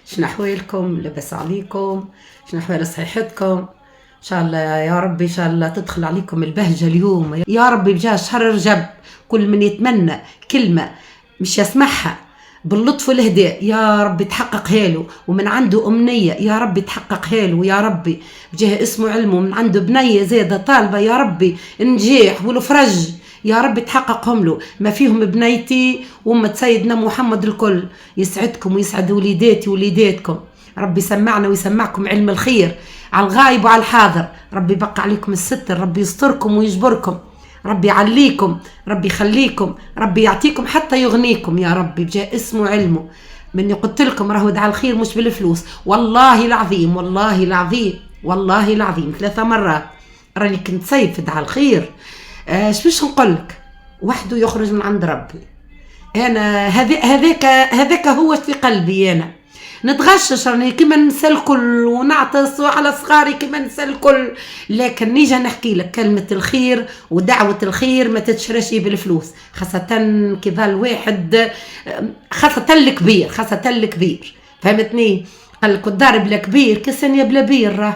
شنو أحوالكم؟ لبس عليكم؟ شنو أحوال صحيحتكم؟ إن شاء الله يا رب إن شاء الله تدخل عليكم البهجة اليوم يا رب. بجاه شهر رجب كل من يتمنى كلمة مش يسمعها باللطف والهداء يا رب تحققها له، ومن عنده أمنية يا رب تحققها له يا ربي بجاه اسمه علمه. من عنده بنية زيادة طالبة يا ربي النجاح والفرج يا رب تحققهم له، ما فيهم بنيتي وأمة سيدنا محمد الكل. يسعدكم ويسعد وليداتي وليداتكم، ربي يسمعنا ويسمعكم علم الخير على الغايب وعلى الحاضر. ربي يبقى عليكم الستر، ربي يستركم ويجبركم، ربي يعليكم، ربي يخليكم، ربي يعطيكم حتى يغنيكم يا ربي بجاء اسمه علمه. من قلت لكم راهو دعا الخير مش بالفلوس، والله العظيم والله العظيم والله العظيم 3 مرات راني كنت سيف دعا الخير. باش نقولك وحده يخرج من عند ربي. انا هذاك هو في قلبي. انا نتغشش راني كيما ننسى الكل ونعطس على صغاري كيما ننسى الكل، لكن نيجي نحكي لك كلمة الخير ودعوة الخير ما تتشرش بالفلوس، خاصة كي ظل واحد، خاصة الكبير، خاصة الكبير فهمتني. قال لك الدار بلا كبير كسن يا بلا بير.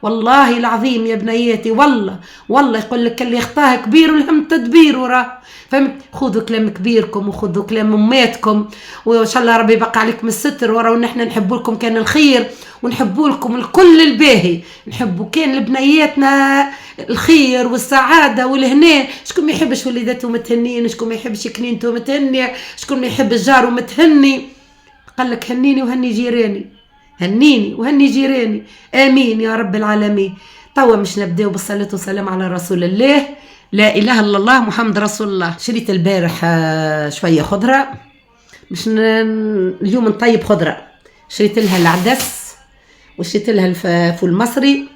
والله العظيم يا بنياتي والله يقول لك اللي اخطاه كبير ولهم تدبير وراه فهمت. خذوا كلام كبيركم وخذوا كلام اماتكم، وان شاء الله ربي يبقى عليكم الستر ورا. ونحن نحب لكم كان الخير ونحب لكم الكل الباهي، نحبوا كان لبنياتنا الخير والسعاده والهناء. شكون ما يحبش وليداته متهنين؟ شكون ما يحبش كنينته متهنيه؟ شكون ما يحب جاره متهني؟ قال لك هنيني وهني جيراني، هنيني وهني جيراني، امين يا رب العالمين. توا مش نبداو بالصلاه والسلام على رسول الله، لا اله الا الله محمد رسول الله. شريت البارح شويه خضره، مش اليوم نطيب خضره. شريت لها العدس وشريت لها الفول مصري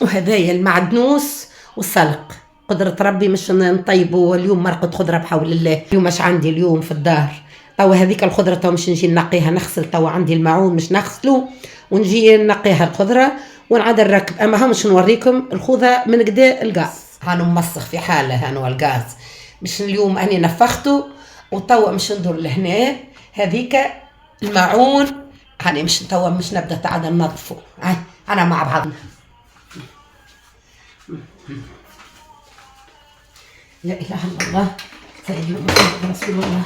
وهذايا المعدنوس والسلق. قدرة ربي مش نطيبوا اليوم مرقة خضرة بحول الله. اليوم مش عندي اليوم في الدار توا هذيك الخضرة، توا مش نجي نقيها نغسل، توا عندي الماعون مش نغسله ونجي نقيها الخضرة ونعاد نركب. اما هم مش نوريكم الخوذة من قدا الغاز، هانو مسخ في حالة هانو الغاز. مش اليوم اني نفخته وتوا مش ندور لهنا هذيك الماعون هاني مش توا مش نبدا تعاد ننظفه. انا مع بعضنا. لا اله الا الله سيدنا محمد رسول الله.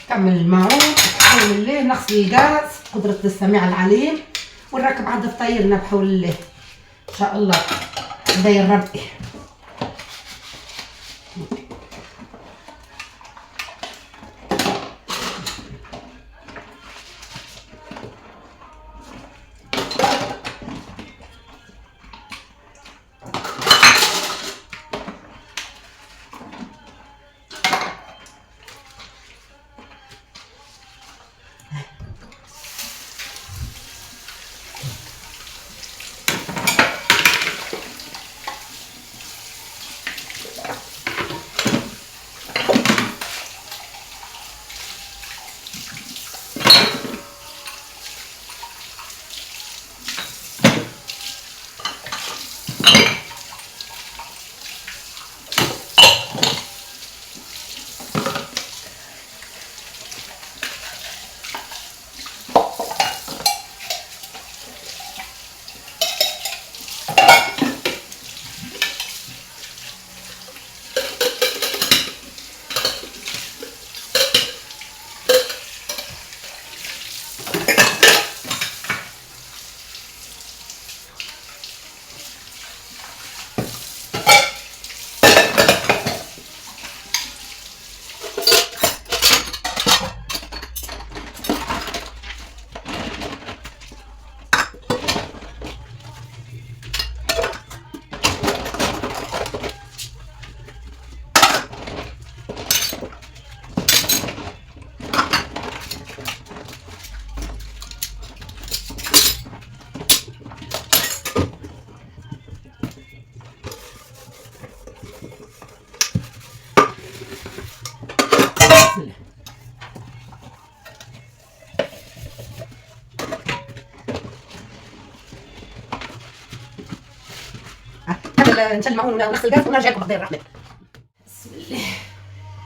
كمل الماعون بحول الله، نغسل الغاز قدرة السميع العليم، ونركب عاد فطايرنا بحول الله ان شاء الله داير ربي. نشل المعون ونغسل الغاز ونرجع لكم بخير الرحمن. بسم الله.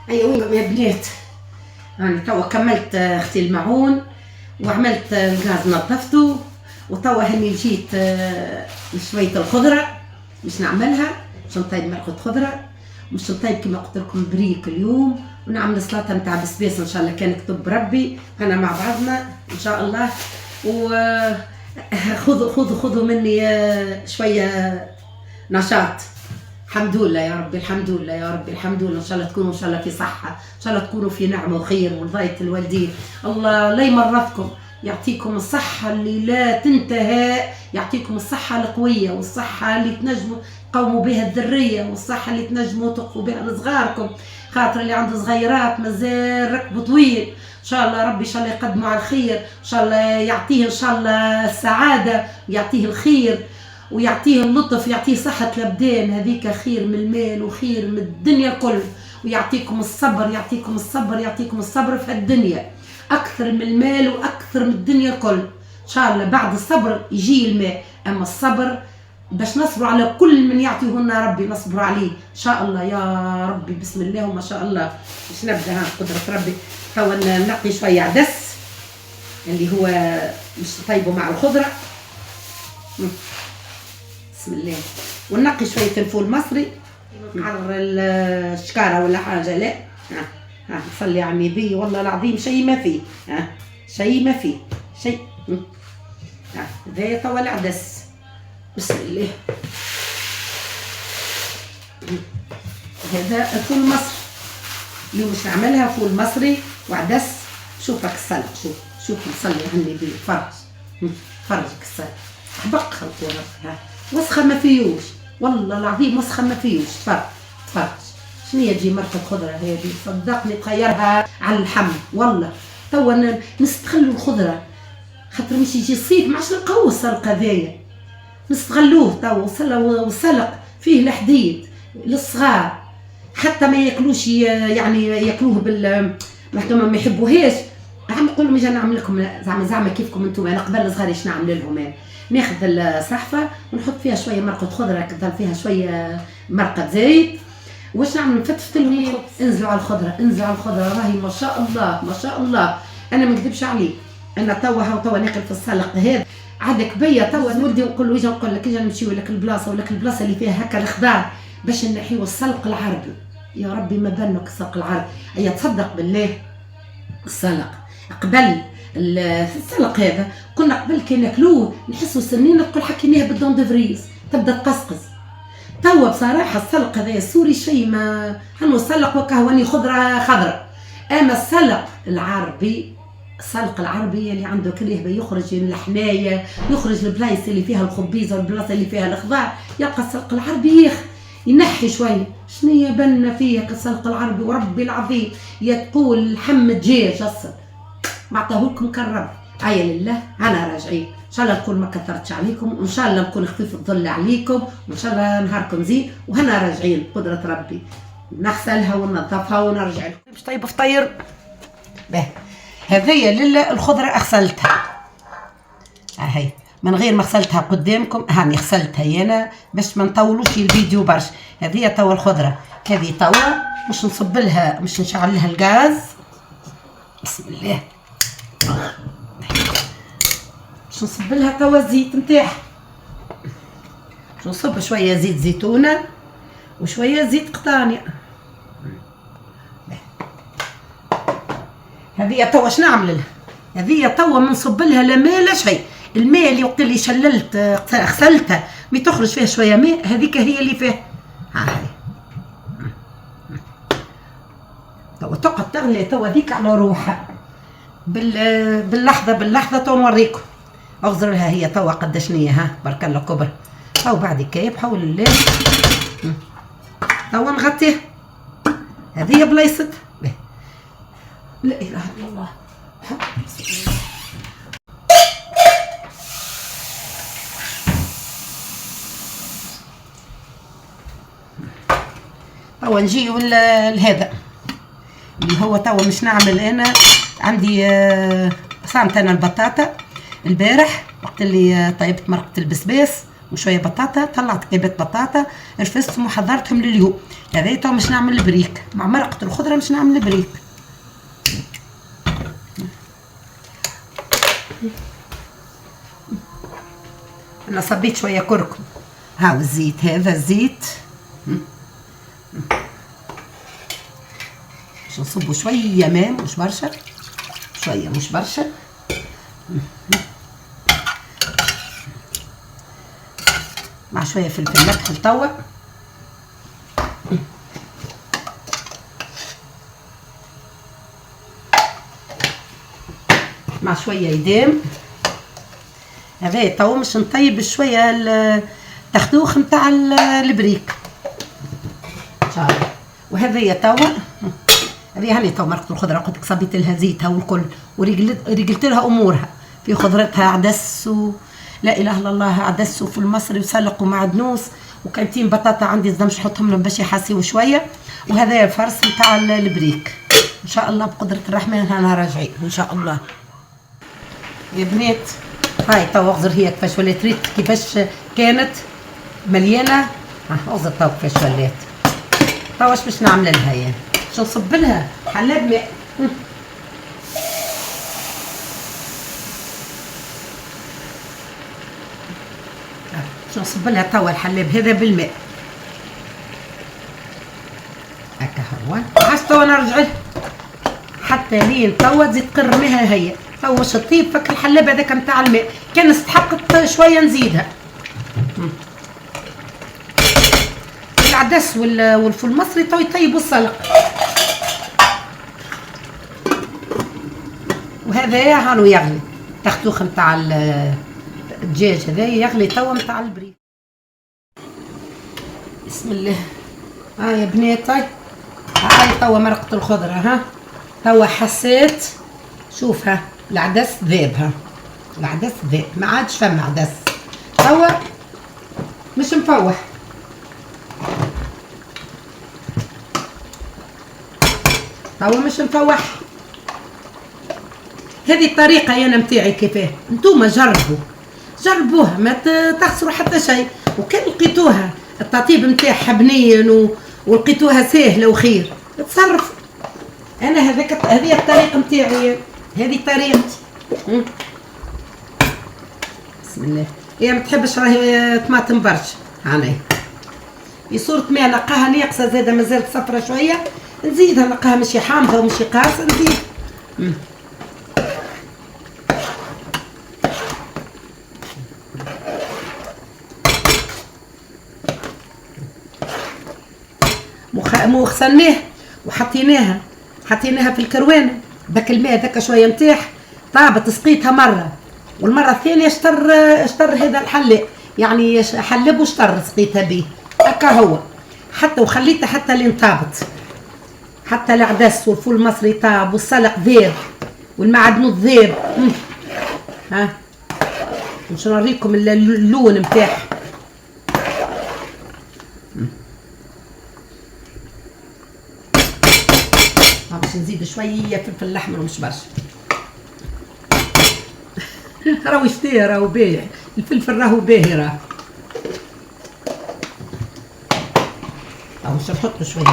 ايوه يا بنات، يعني توا كملت اختي المعون وعملت الغاز نظفته، وتوا هني جيت شويه الخضره باش نعملها، باش نطيب مرقه خضره، باش نطيب كما قلت لكم بريك اليوم، ونعمل سلطه نتاع بسباس ان شاء الله كان كتب ربي، انا مع بعضنا ان شاء الله. و خذوا مني شويه نشاط. الحمد لله يا ربي، الحمد لله يا ربي، الحمد لله. ان شاء الله تكونوا ان شاء الله في صحه، ان شاء الله تكونوا في نعمه وخير ورضايه الوالدين. الله لا يمرضكم، يعطيكم الصحه اللي لا تنتهى، يعطيكم الصحه القويه والصحه اللي تنجموا تقوموا بها الذريه، والصحه اللي تنجموا تقفوا بها لصغاركم، خاطر اللي عنده صغيرات مازال ركبه طويل. ان شاء الله ربي ان شاء الله يقدموا على الخير، ان شاء الله يعطيه ان شاء الله السعاده ويعطيه الخير ويعطيه اللطف، يعطيه صحة الأبدان، هذيك خير من المال وخير من الدنيا الكل. ويعطيكم الصبر، يعطيكم الصبر، يعطيكم الصبر في الدنيا أكثر من المال وأكثر من الدنيا الكل. إن شاء الله بعد الصبر يجي الماء، أما الصبر باش نصبروا على كل من يعطيه لنا ربي، نصبروا عليه إن شاء الله يا ربي. بسم الله وما شاء الله. باش نبدأ ها قدرة ربي. توا نقي شوية عدس اللي هو باش نطيبه مع الخضرة. بسم الله. ونقي شويه الفول مصري، نحرر الشكاره ولا حاجه، لا ها نصلي على النبي والله العظيم شيء ما فيه، شيء ما فيه شيء. هذا توا العدس. بسم الله. هذا الفول المصري اللي مش نعملها، فول مصري وعدس. شوفك الصلاه، شوف نصلي على النبي. فرجك الصلاه حبق خلطونا. وسخه ما فيوش والله العظيم، وسخه ما فيوش. تفرج شنو تجي مرقه خضره هذه، صدقني تغيرها على اللحم والله. توا نستغلوا الخضره، خاطر مش يجي الصيف ما عادش نلقاو السلق هذايا، نستغلوه. توا والسلق فيه الحديد للصغار، حتى ما ياكلوش، يعني ياكلوه ما يحبوهاش. عم نقول لهم اجي نعمل لكم زعما كيفكم انتم. انا قبل صغاري اش نعمل لهم؟ انا ناخذ الصحفه ونحط فيها شويه مرقه خضره، كتظل فيها شويه مرقه زيت، واش نعمل؟ نفتفت لهم، انزلوا على الخضره، انزلوا على الخضره. راهي ما شاء الله ما شاء الله. انا ما نكذبش عليك، انا توا ناكل في السلق هذا عندك بيا. توا ولدي نقول له نقول لك اجي نمشيو لك البلاصه ولك البلاصه اللي فيها هكا الخضار باش نحيو السلق العربي. يا ربي ما بالك السلق العربي. هي تصدق بالله السلق قبل السلق هذا كنا قبل كي ناكلوه نحسوا سنين نقول حكيناه بالدون دفريز تبدا تقصقص. توا بصراحه السلق هذا السوري شيء ما حنو السلق وكهوني خضره. اما السلق العربي، السلق العربي اللي عنده كريه يخرج من الحنايه، يخرج البلايص اللي فيها الخبيزه والبلاصه اللي فيها الخضار، يلقى السلق العربي ينحي شويه. شنيا بنا فيها كالسلق العربي وربي العظيم، يا تقول لحم دجاج اصلا ما عطاهولكم كالرب. عيا لله انا راجعين ان شاء الله نكون ما كثرتش عليكم، وان شاء الله نكون خفيف الظل عليكم، وان شاء الله نهاركم زين، وهنا راجعين بقدره ربي نغسلها وننظفها ونرجع لكم. باش طيب فطير به هذيا لله. الخضره اغسلتها هاي من غير ما غسلتها قدامكم، هاني غسلتها انا باش ما نطولوش الفيديو برشا. هذه توا الخضره هذه توا مش نصب لها، مش نشعل لها الغاز. بسم الله. باش نصب لها توا الزيت نتاعها، باش نصب شويه زيت زيتونه وشويه زيت قطانيه. هذه توا اش نعمل لها؟ هذه توا منصب لها لا ماء لا شيء. الماء اللي وقت اللي شللت غسلتها مي تخرج فيها شويه ماء، هذيك هي اللي فيها. هاي توا تقعد تغلي توا ذيك على روحها باللحظه تو نوريكم. اغزر لها هي توا قداش نيه. ها بارك الله كبر. او بعد كي بحول الله توا نغطيها. هذه بلايصتها. لا اله الا الله. توا نجيو لهذا اللي هو توا مش نعمل. انا عندي صامت انا البطاطا البارح وقت اللي طيبت مرقه البسباس وشويه بطاطا، طلعت كيبات بطاطا رفستهم وحضرتهم لليوم. هذا تو مش نعمل البريك مع مرقه الخضره، مش نعمل البريك. انا صبيت شويه كركم. هاو الزيت، هذا الزيت باش نصبوا شويه ماء، مش برشا، شويه مش برشا. مع شويه فلفل ملح توا، مع شويه يدام. هذا توا مش نطيب شويه التخدوخ نتاع البريك ان شاء الله. وهذه توا هذه هاني توا مرقه الخضره، قلت لك صبيت لها زيتها والكل ورجلت لها امورها في خضرتها، عدس لا اله الا الله، عدس وفول مصري وسلق ومعدنوس وكايتين بطاطا عندي الزمش نحطهم لهم باش يحاسيو شويه. وهذا الفرس نتاع البريك ان شاء الله بقدره الرحمن. هنا راجعين ان شاء الله يا بنات. هاي توا اغزر هي كيفاش ولات، ريت كيفاش كانت مليانه. اغزر توا كيفاش ولات. توا واش باش نعمل لها يعني؟ باش نصب لها حلاب ماء. باش نصب لها توا الحلاب هذا بالماء هكا. هو عاد توا نرجع حتى لين توا تزيد تقرميها هي. توا واش تطيب فك الحلاب هذاك نتاع الماء، كان استحقت شويه نزيدها. العدس والفول المصري تو يطيبوا السلق. وهذا هانو يغلي تختوخ نتاع الدجاج، هذا يغلي توا نتاع البريك. بسم الله. ها يا بنات، هاي توا مرقه الخضره. ها توا حسيت، شوفها العدس ذاب. ها العدس ذاب، ما عادش فما عدس توا، مش مفوح. توا مش مفوح. هذه الطريقة أنا متاعي كيفاه، انتوما جربوها ما تخسروا حتى شيء. وكان لقيتوها التطيب متاعها بنين ولقيتوها سهلة وخير، تصرفوا. أنا هذه الطريقة متاعي، هذه طريقتي. بسم الله. هي ما تحبش راهي طماطم برشا، هاني في صورة ما نلقاها ناقصة زادة، مازالت صفرة شوية نزيدها، نلقاها مشي حامضة ومشي قارصة نزيد. غسلناه وحطيناها في الكروانة. ذاك الماء ذاك شوية نتاح طابت، سقيتها مرة، والمرة الثانية اشتر هذا الحلاق، يعني حلب واشتر سقيتها به هكا هو حتى، وخليتها حتى لين طابت، حتى العدس والفول المصري طاب والسلق ذاب والمعدنوس ذاب. ها باش نوريكم اللون نتاعها. باش نزيد شويه فلفل الاحمر ومش برشا. راهو يشتيه، راهو بايع الفلفل، راهو باهي راه. باش نحطو شويه.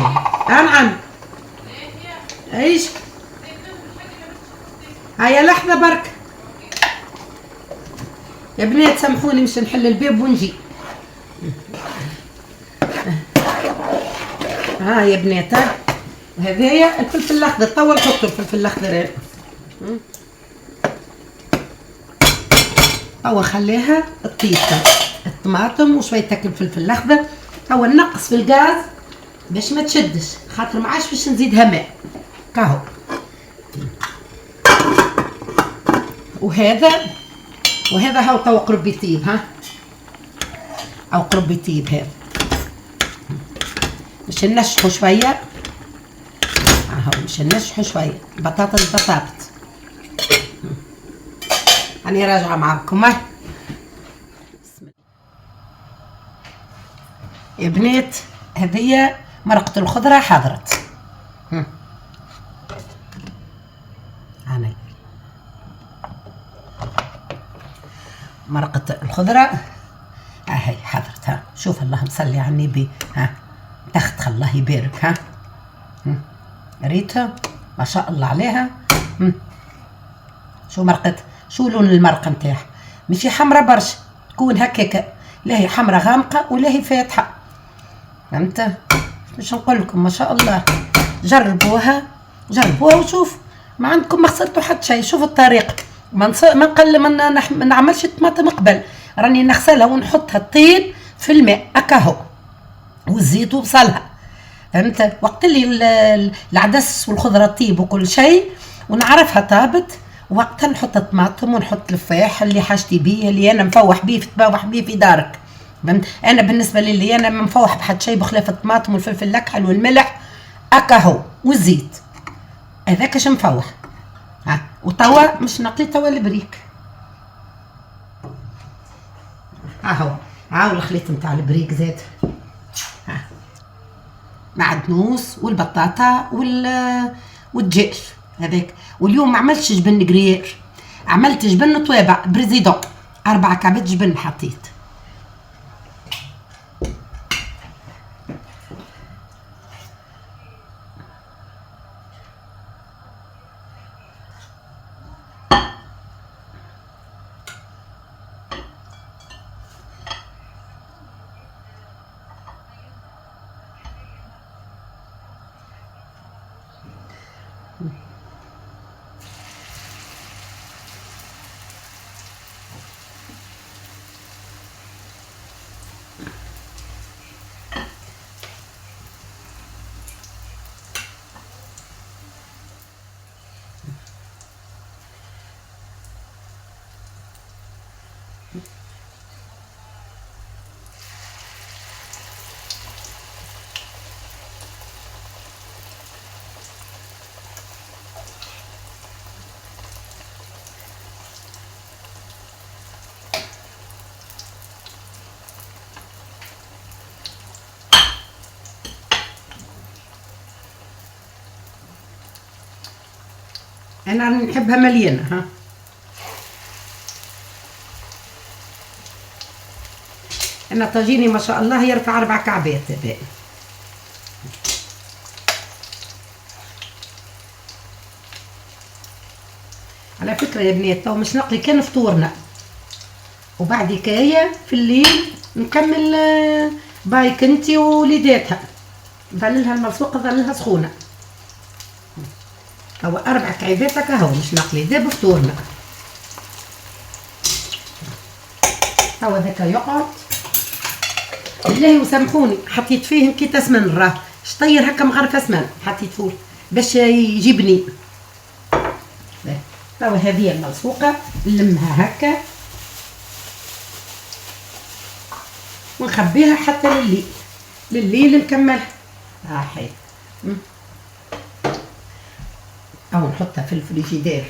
نعم ايش؟ هيا لحظه برك يا بنات، سامحوني مش نحل الباب ونجي. ها يا بنات، هذايا الفلفل الاخضر، توا نحطو الفلفل الاخضر. توا خليها تطيب الطماطم وشويه تاكل الفلفل الاخضر. توا نقص في الغاز باش ما تشدش، خاطر ما عادش باش نزيدها ماء كاهو. وهذا هاو توا قرب يطيب. ها او قرب يطيب هذا، باش ننشحو شويه. هاو باش ننشحو شويه. البطاطا طابت. راني راجعه معاكم. يا بنات، هذه مرقه الخضره حضرت. هاني مرقه الخضره هاي حضرت، ها شوف اللهم صلي على النبي، ها تخت الله يبارك، ها ريتها ما شاء الله عليها. شو مرقت، شو لون المرقه نتاعها؟ ماشي حمرا برشا، تكون هكاك، لا هي حمرا غامقه ولا هي فاتحه، فهمت؟ مش نقول لكم ما شاء الله، جربوها وشوف، ما عندكم ما خسرتوا حتى شيء. شوفوا الطريقه، ما نقل ما نعملش الطماطم قبل، راني نغسلها ونحطها الطين في الماء اكاهو والزيت وبصلها، فهمت؟ وقت اللي العدس والخضره طيب وكل شيء ونعرفها طابت، وقتها نحط الطماطم ونحط الفاح اللي حاجتي بيه، اللي انا مفوح بيه تبوح بيه في دارك، فهمت؟ انا بالنسبه لي انا ما مفوح بحد شيء بخلاف الطماطم والفلفل الاكحل والملح اكاهو والزيت، هذاك اش مفوح. ها وتوا مش نقلي توا البريك، هاهو الخليط نتاع البريك زاد، ها معدنوس والبطاطا والدجاج هذاك. واليوم ما عملتش جبن قرير، عملت جبن طوابع بريزيدون، 4 كعبات جبن حطيت. انا نحبها مليانه، ها انا طاجيني ما شاء الله يرفع 4 كعبات هذا. على فكره يا بنات تو مش نقلي كان فطورنا، وبعد كايه في الليل نكمل بايك انتي ووليداتها، نظللها الملصوقه نظللها سخونه. هو 4 كعبات هكا هو مش نقلي دابا فطورنا. هو ذاك يقعد بالله وسامحوني حطيت فيه كي سمن، راه شطير هكا مغرفه سمن حطيت فيه باش يجيبني. هو هذه الملصوقه نلمها هكا ونخبيها حتى لليل نكملها. حي او نحطها في الفريجيدير.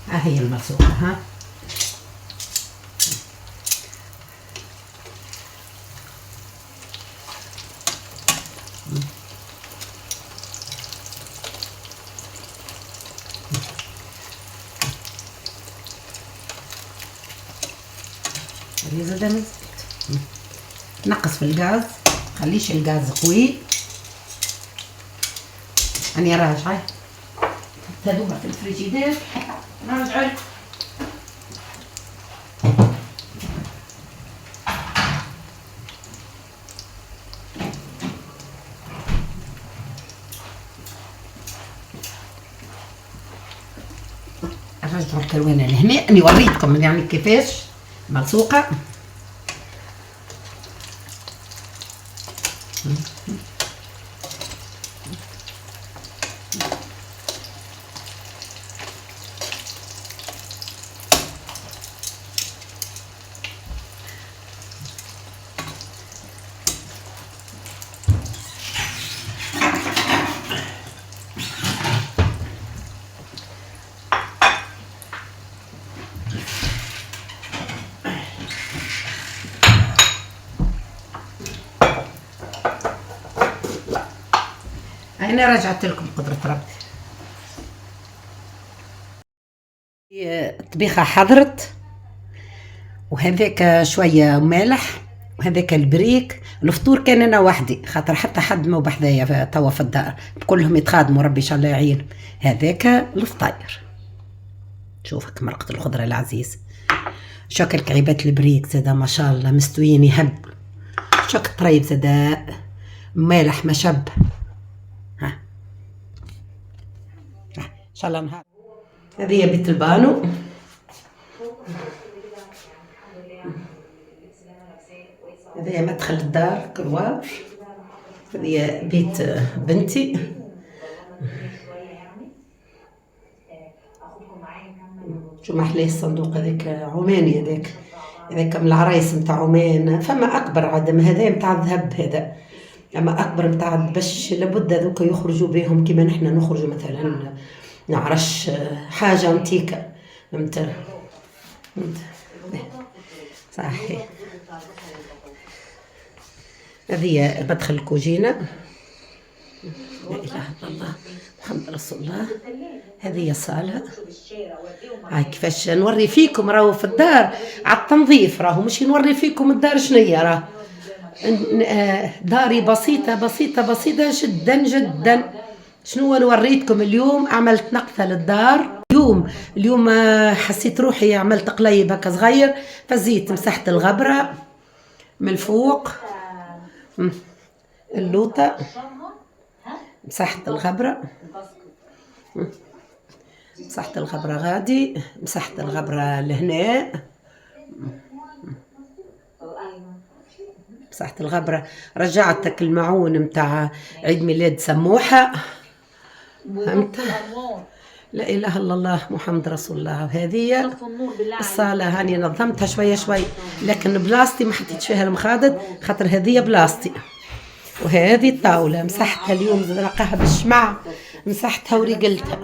ها هي الملصوقه، ها زاد نقص في الغاز، خليش الغاز قوي. اني راجعه هذوما في الفريجيدير نرجع لكم. نرجعوا الكروانه لهنا، اني وريتكم يعني كيفاش ملصوقه. أنا رجعت لكم قدرة ربي. الطبيخة حضرت، وهذاك شوية مالح، وهذاك البريك. الفطور كان انا وحدي، خاطر حتى حد مو بحذايا توا في الدار، كلهم يتخادموا، ربي ان شاء الله يعين. هذاك الفطاير، شوفك مرقة الخضرة العزيز، شكل كعيبات البريك زادا ما شاء الله مستويين يهبلوا، شكل طريب زادا مالح ما شب. ها ان شاء الله نهار. هذه بيت البانو، هذه مدخل الدار كروار، هذه بيت بنتي. شو محليه الصندوق هذاك عماني، هذاك من العرايس متاع عمان. فما اكبر عدم هذا متاع الذهب هذا، اما اكبر متاع باش لابد هذوك يخرجوا بهم كيما نحنا نخرجوا مثلا نعرش حاجه انتيكه، فهمت صحيح. هذه مدخل الكوجينه، لا اله الا الله محمد رسول الله. هذه صالة، هاي كيفاش نوري فيكم راهو في الدار على التنظيف، راهو مش نوري فيكم الدار شنية. راه داري بسيطة بسيطة بسيطة جدا جدا. شنو نوريتكم اليوم؟ عملت نقطة للدار اليوم حسيت روحي عملت قليب هكا صغير، فزيت مسحت الغبرة من الفوق، اللوطة مسحت الغبرة، مسحت الغبرة غادي، مسحت الغبرة لهنا، مسحت الغبرة. رجعتك المعون متاع عيد ميلاد سموحة، فهمت؟ لا إله إلا الله محمد رسول الله. هذه الصالة هاني نظمتها شوية شوي، لكن بلاستي ما حطيتش فيها المخادد خاطر هذه بلاستي. وهذه الطاولة مسحتها اليوم نلقاها بالشمع، مسحتها ورجلتها.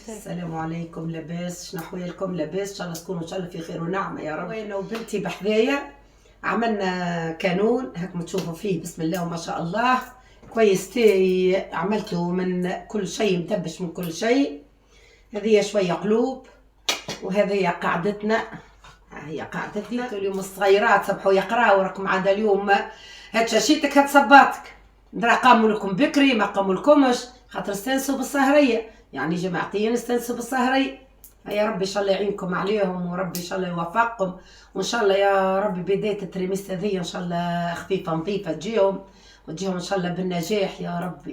السلام عليكم، لاباس؟ شنو احوالكم؟ لاباس؟ ان شاء الله تكونوا ان شاء الله في خير ونعمه يا رب. انا وبنتي بحذايا عملنا كانون هاكم تشوفوا فيه بسم الله وما شاء الله كويس. تي عملته من كل شيء، متبش من كل شيء. هذه شويه قلوب، وهذه قاعدتنا، هي قاعدتنا. اليوم الصغيرات صبحوا يقراوا، راكم عاد اليوم هاد شاشيتك هاد صباتك، درا قاموا لكم بكري ما قاموا لكمش خاطر استانسوا بالسهريه، يعني جماعتيا استانسوا بالسهريه. يا ربي ان شاء الله يعينكم عليهم، وربي ان شاء الله يوفقكم، وان شاء الله يا ربي بدايه التريميس هذه ان شاء الله خفيفه نظيفه تجيهم ان شاء الله بالنجاح يا ربي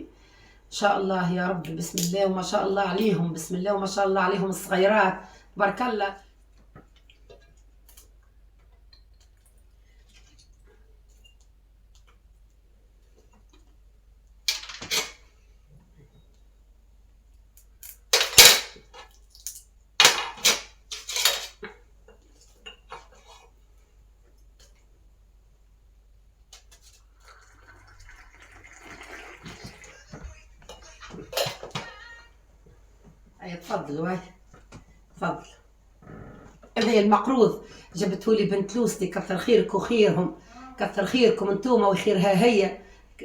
ان شاء الله يا ربي. بسم الله وما شاء الله عليهم، بسم الله وما شاء الله عليهم الصغيرات تبارك الله. تفضلوا هاي تفضل. هذا المقروض جبتهولي بنت لوستي، كثر خيرك وخيرهم، كثر خيركم انتوما وخيرها هي.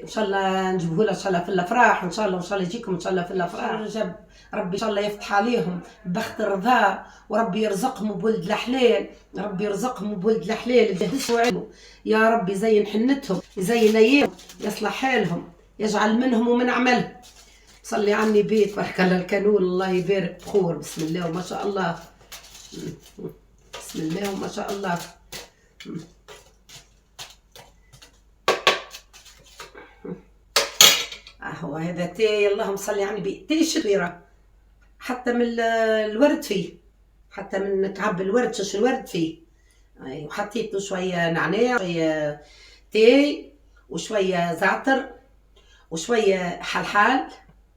ان شاء الله نجيبه ان شاء الله في الافراح، وان شاء الله يجيكم ان شاء الله في الافراح. جب ربي ان شاء الله يفتح عليهم بخت الرضا، وربي يرزقهم بولد الحلال، ربي يرزقهم بولد الحلال يا ربي. يزين حنتهم، يزين ايام، يصلح حالهم، يجعل منهم ومن عملهم. صلي على النبي تبارك الله. الكانون الله يبارك بخور، بسم الله وما شاء الله، بسم الله وما شاء الله. هو هذا تاي اللهم صل على النبي، تاي شطيرة حتى من الورد فيه، حتى من كعب الورد، شش الورد فيه. وحطيت له شوية نعناع، شوية تاي، وشوية زعتر، وشوية حلحال.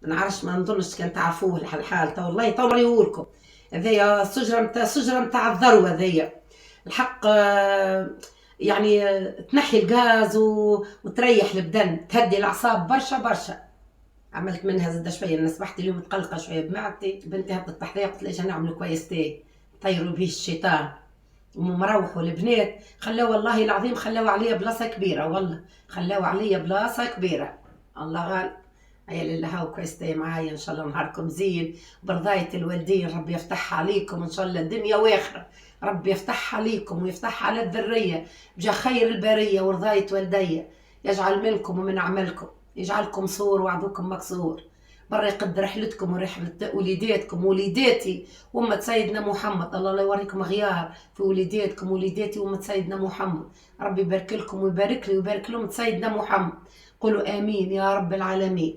ما نعرفش، ما نظنش كان تعرفوه الحلحال، تو والله تو نوريهولكم. هذيا الشجرة متاع الذروة، هذيا الحق يعني تنحي الغاز وتريح البدن، تهدي الاعصاب برشا برشا. عملت منها زاد شويه، انا صبحت اليوم متقلقه شويه بمعدتي، بنتي هبطت تحتيا قلت ليش نعملوا كويس تاي طيروا به الشيطان. ومروحوا البنات خلاو والله العظيم خلاو عليا بلاصه كبيره، والله خلاو عليا بلاصه كبيره، الله غالب عيال اللي هاو كويستي معايا ان شاء الله نهاركم زين برضاية الوالدين، ربي يفتحها عليكم ان شاء الله دنيا واخره، ربي يفتحها عليكم ويفتحها على الذريه بجا خير البريه ورضاية والدي، يجعل منكم ومن عملكم، يجعلكم صور وعدوكم مكسور، برا يقد رحلتكم ورحلة وليداتكم ووليداتي وأمة سيدنا محمد. الله لا يوريكم غيار في وليداتكم ووليداتي وأمة سيدنا محمد. ربي يبارك لكم ويبارك لي ويبارك لهم سيدنا محمد. قولوا آمين يا رب العالمين.